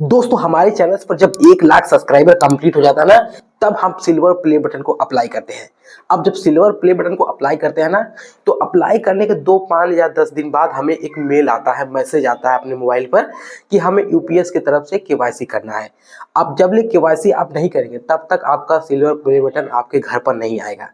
दोस्तों हमारे चैनल पर जब 1 लाख सब्सक्राइबर कंप्लीट हो जाता है ना, तब हम सिल्वर प्ले बटन को अप्लाई करते हैं। अब जब सिल्वर प्ले बटन को अप्लाई करते हैं ना, तो अप्लाई करने के 2, 5 या 10 दिन बाद हमें एक मेल आता है, मैसेज आता है अपने मोबाइल पर कि हमें यूपीएस की तरफ से केवाईसी करना है। अब जब ले केवाईसी आप नहीं करेंगे तब तक आपका सिल्वर प्ले बटन आपके घर पर नहीं आएगा।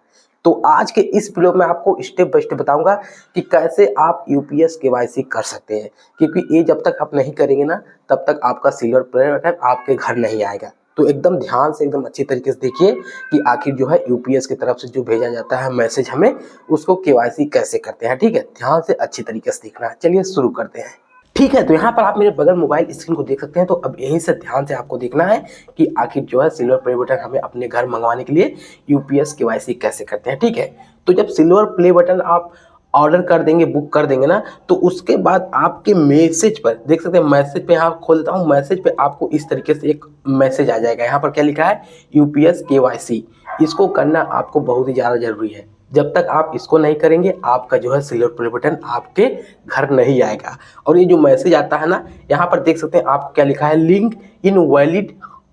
तो आज के इस वीडियो में आपको स्टेप बाय स्टेप बताऊंगा कि कैसे आप यूपीएस केवाईसी कर सकते हैं, क्योंकि ये जब तक आप नहीं करेंगे ना तब तक आपका सिल्वर प्ले बटन आपके घर नहीं आएगा। तो एकदम ध्यान से एकदम अच्छी तरीके से देखिए कि आखिर जो है यूपीएस की तरफ से जो भेजा जाता है मैसेज हमें, उसको केवाईसी कैसे करते हैं। ठीक है, ध्यान से अच्छी तरीके से देखना है। चलिए शुरू करते हैं। ठीक है, तो यहाँ पर आप मेरे बगल मोबाइल स्क्रीन को देख सकते हैं। तो अब यहीं से ध्यान से आपको देखना है कि आखिर जो है सिल्वर प्ले बटन हमें अपने घर मंगवाने के लिए यूपीएस केवाईसी कैसे करते हैं। ठीक है, तो जब सिल्वर प्ले बटन आप ऑर्डर कर देंगे, बुक कर देंगे ना, तो उसके बाद आपके मैसेज पर देख सकते हैं, मैसेज पे यहाँ खोलता हूँ, मैसेज पे आपको इस तरीके से एक मैसेज आ जाएगा। यहाँ पर क्या लिखा है, यूपीएस केवाईसी। इसको करना आपको बहुत ही ज़्यादा जरूरी है। जब तक आप इसको नहीं करेंगे आपका जो है सिल्वर प्ले बटन आपके घर नहीं आएगा। और ये जो मैसेज आता है ना, यहाँ पर देख सकते हैं आपको क्या लिखा है, link in valid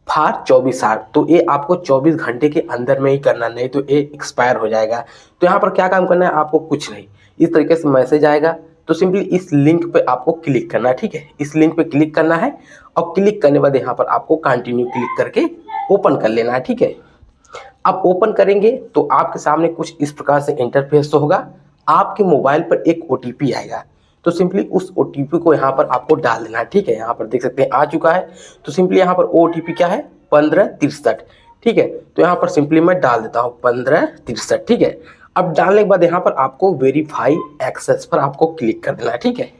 for 24 hour. तो ये आपको 24 घंटे के अंदर में ही करना, नहीं तो ये एक्सपायर हो जाएगा। तो यहाँ पर क्या काम करना है, आपको कुछ नहीं, इस तरीके से मैसेज आएगा तो सिंपली इस लिंक पे आपको क्लिक करना है। ठीक है, इस लिंक पे क्लिक करना है और क्लिक करने के बाद यहाँ पर आपको कंटिन्यू क्लिक करके ओपन कर लेना है। ठीक है, आप ओपन करेंगे तो आपके सामने कुछ इस प्रकार से इंटरफेस होगा। आपके मोबाइल पर एक ओटीपी आएगा, तो सिंपली उस ओटीपी को यहाँ पर आपको डाल देना है। ठीक है, यहाँ पर देख सकते हैं आ चुका है। तो सिंपली यहाँ पर ओटीपी क्या है, 1563। ठीक है, तो यहाँ पर सिंपली मैं डाल देता हूँ 1563। ठीक है, अब डालने के बाद यहाँ पर आपको वेरीफाई एक्सेस पर आपको क्लिक कर देना है। ठीक है,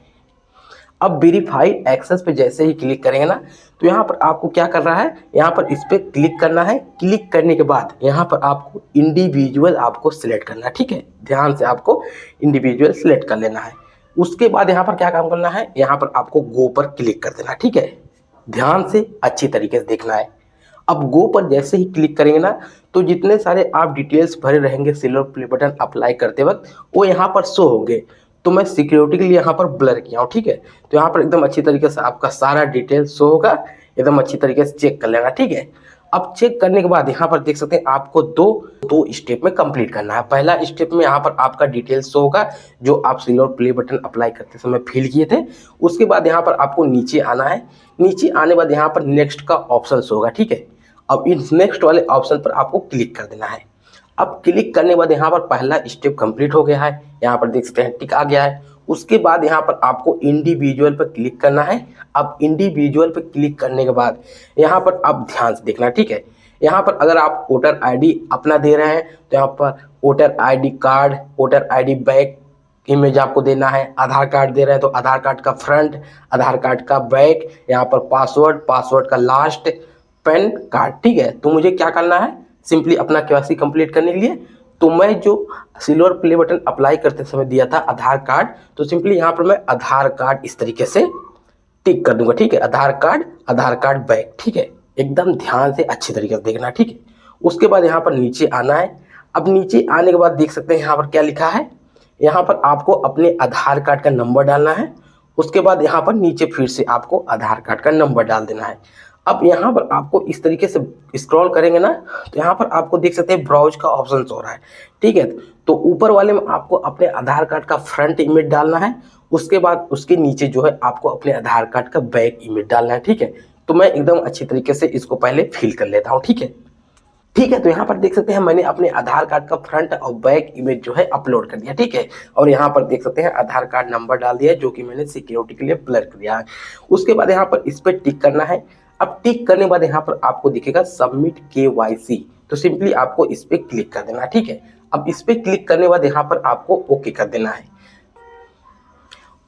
अब वेरीफाई एक्सेस पे जैसे ही क्लिक करेंगे ना, तो यहाँ पर आपको क्या कर रहा है, यहाँ पर इस पर क्लिक करना है। क्लिक करने के बाद यहाँ पर आपको इंडिविजुअल आपको सिलेक्ट करना है। ठीक है, ध्यान से आपको इंडिविजुअल सिलेक्ट कर लेना है। उसके बाद यहाँ पर क्या काम करना है, यहाँ पर आपको गो पर क्लिक कर देना है। ठीक है, ध्यान से अच्छी तरीके से देखना है। अब गो पर जैसे ही क्लिक करेंगे ना, तो जितने सारे आप डिटेल्स भरे रहेंगे सिल्वर प्ले बटन अप्लाई करते वक्त, वो यहाँ पर शो होंगे। तो मैं सिक्योरिटी के लिए यहाँ पर ब्लर किया हूँ। ठीक है, तो यहाँ पर एकदम अच्छी तरीके से आपका सारा डिटेल्स शो होगा, एकदम अच्छी तरीके से चेक कर लेना। ठीक है, अब चेक करने के बाद यहाँ पर देख सकते हैं आपको दो स्टेप में कंप्लीट करना है। पहला स्टेप में यहाँ पर आपका डिटेल्स शो होगा जो आप सिल्वर प्ले बटन अप्लाई करते समय फिल किए थे। उसके बाद यहाँ पर आपको नीचे आना है। नीचे आने के बाद यहाँ पर नेक्स्ट का ऑप्शन शो होगा। ठीक है, अब इस नेक्स्ट वाले ऑप्शन पर आपको क्लिक कर देना है। अब क्लिक करने के बाद यहाँ पर पहला स्टेप कंप्लीट हो गया है, यहाँ पर देख सकते हैं टिक आ गया है। उसके बाद यहाँ पर आपको इंडिविजुअल पर क्लिक करना है। अब इंडिविजुअल पर क्लिक करने के बाद यहाँ पर आप ध्यान से देखना। ठीक है, यहाँ पर अगर आप वोटर आईडी अपना दे रहे हैं तो यहाँ पर voter ID card, voter ID back image आपको देना है। आधार कार्ड दे रहे हैं तो आधार कार्ड का फ्रंट, आधार कार्ड का बैक, यहाँ पर पासवर्ड, पासवर्ड का लास्ट, पैन कार्ड। ठीक है, तो मुझे क्या करना है, सिंपली अपना केवाईसी कंप्लीट करने के लिए तो मैं जो सिल्वर प्ले बटन अप्लाई करते समय दिया था आधार कार्ड, तो सिंपली यहाँ पर मैं आधार कार्ड इस तरीके से टिक कर दूंगा। ठीक है, आधार कार्ड, आधार कार्ड बैक। ठीक है, एकदम ध्यान से अच्छी तरीके से देखना। ठीक है, उसके बाद यहाँ पर नीचे आना है। अब नीचे आने के बाद देख सकते हैं यहाँ पर क्या लिखा है, यहाँ पर आपको अपने आधार कार्ड का नंबर डालना है। उसके बाद यहाँ पर नीचे फिर से आपको आधार कार्ड का नंबर डाल देना है। अब यहाँ पर आपको इस तरीके से स्क्रॉल करेंगे ना, तो यहाँ पर आपको देख सकते हैं ब्राउज का ऑप्शन हो रहा है। ठीक है, तो ऊपर वाले में आपको अपने आधार कार्ड का फ्रंट इमेज डालना है। उसके बाद उसके नीचे जो है आपको अपने आधार कार्ड का बैक इमेज डालना है। ठीक है, तो मैं एकदम अच्छी तरीके से इसको पहले फिल कर लेता हूँ। ठीक है, ठीक है, तो यहाँ पर देख सकते हैं मैंने अपने आधार कार्ड का फ्रंट और बैक इमेज जो है अपलोड कर दिया। ठीक है, और यहाँ पर देख सकते हैं आधार कार्ड नंबर डाल दिया है जो कि मैंने सिक्योरिटी के लिए ब्लर कर दिया है। उसके बाद यहाँ पर इस पर टिक करना है। अब टिक करने के बाद यहाँ पर आपको दिखेगा सबमिट केवाईसी, तो सिंपली आपको इस पर क्लिक कर देना है। ठीक है, अब इस पर क्लिक करने के बाद यहाँ पर आपको ओके कर देना है।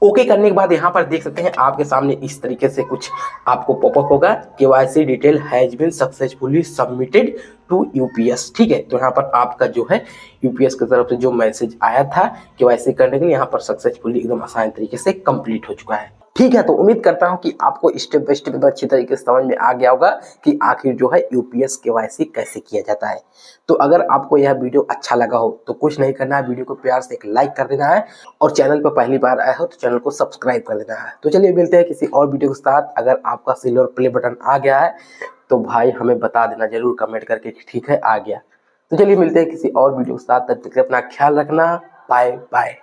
ओके करने के बाद यहाँ पर देख सकते हैं आपके सामने इस तरीके से कुछ आपको पॉपअप होगा, KYC detail has been successfully submitted to UPS. ठीक है, तो यहाँ पर आपका जो है यूपीएस की तरफ से जो मैसेज आया था केवाईसी करने के लिए, यहाँ पर सक्सेसफुली एकदम आसान तरीके से कंप्लीट हो चुका है। ठीक है, तो उम्मीद करता हूं कि आपको स्टेप बाय स्टेप अच्छी तरीके से समझ में आ गया होगा कि आखिर जो है यूपीएस केवाईसी कैसे किया जाता है। तो अगर आपको यह वीडियो अच्छा लगा हो तो कुछ नहीं करना है, वीडियो को प्यार से एक लाइक कर देना है और चैनल पर पहली बार आए हो तो चैनल को सब्सक्राइब कर देना है। तो चलिए मिलते हैं किसी और वीडियो के साथ। अगर आपका सिल्वर प्ले बटन आ गया है तो भाई हमें बता देना जरूर कमेंट करके कि ठीक है आ गया। तो चलिए मिलते हैं किसी और वीडियो के साथ, तब तक अपना ख्याल रखना। Bye bye.